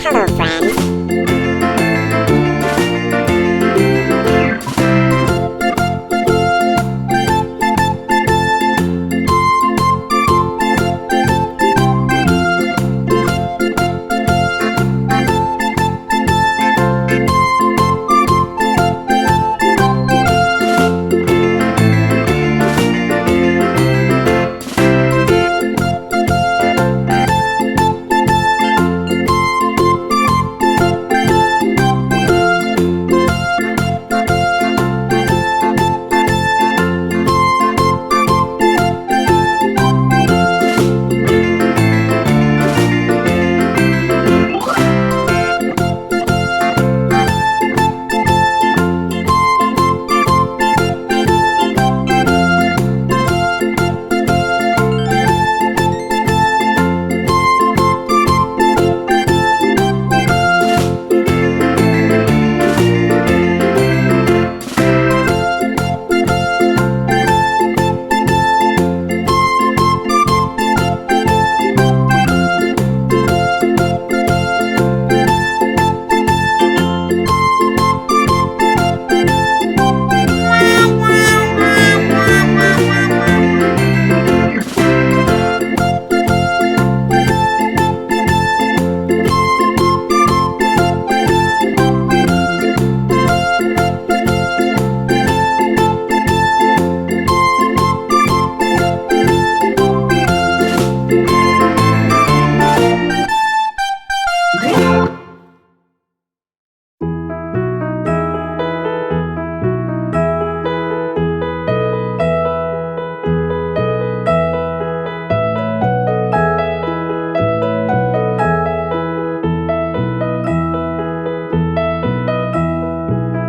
Hello, friends.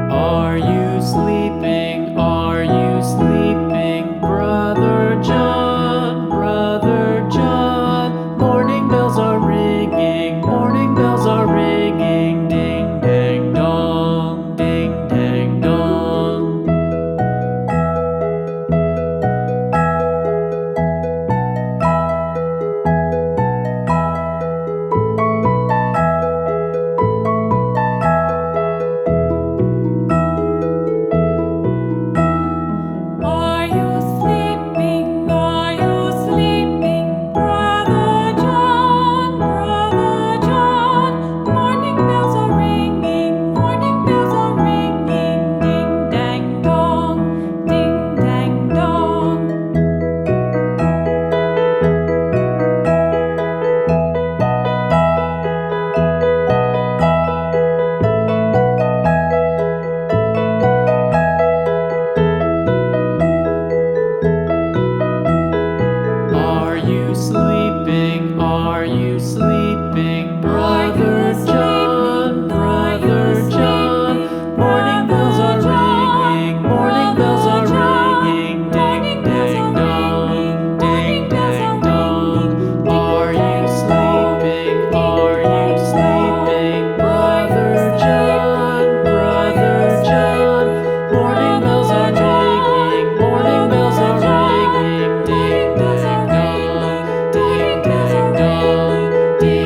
Are you sleeping? Are you sleeping, Brother John? Brother John. Morning bells are ringing, morning bells are ringing. Ding dang dong, ding dang dong. Are you sleeping? Are you sleeping, Brother John? Brother John. Morning bells are ringing, morning bells are ringing. Ding dang dong, ding dang dong. Are you sleeping? Are you sleeping, Brother John? Brother John. Morning bells are ringing, morning bells are ringing. Ding dang dong, ding dang dong. Are you sleeping? Are you sleeping, Brother John? Brother John. Morning bells are ringing, morning bells are ringing. Ding dang dong, ding dang dong, ding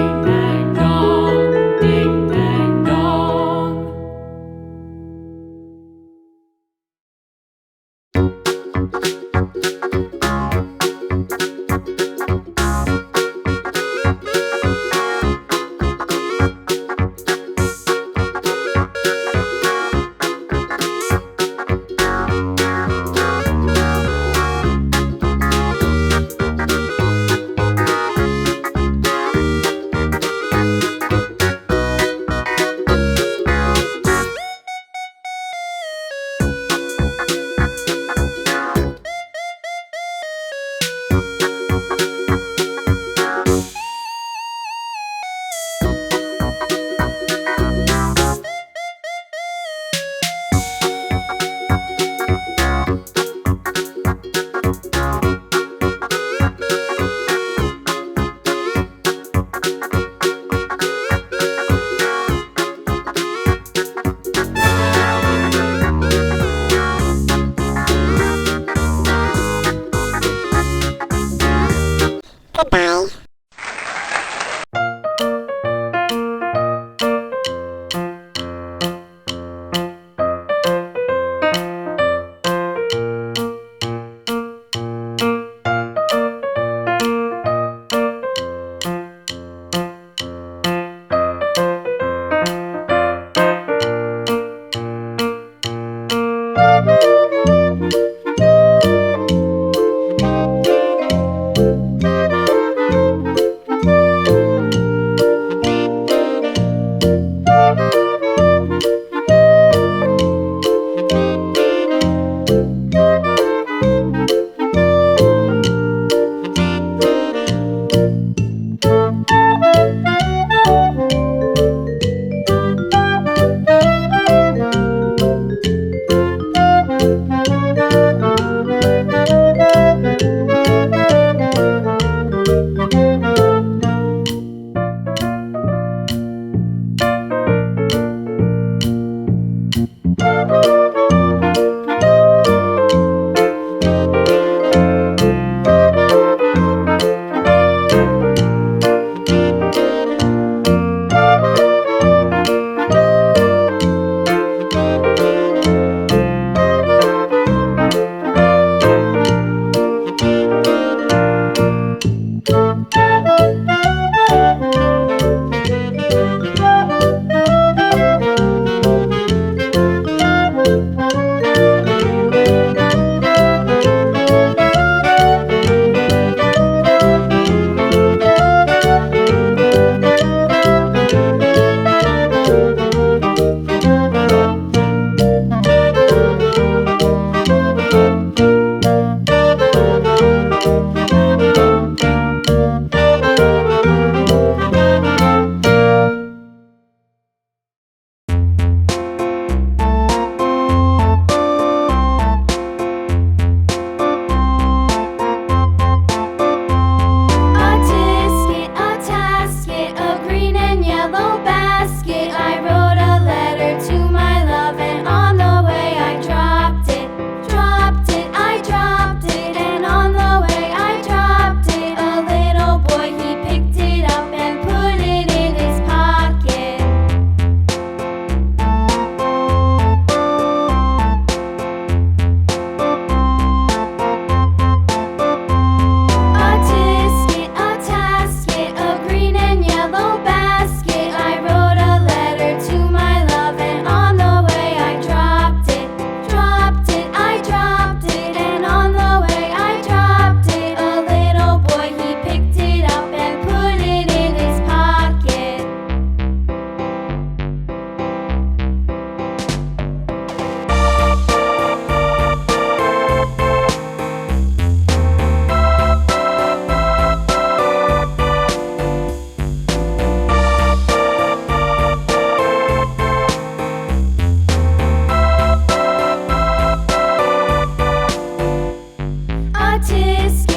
artist.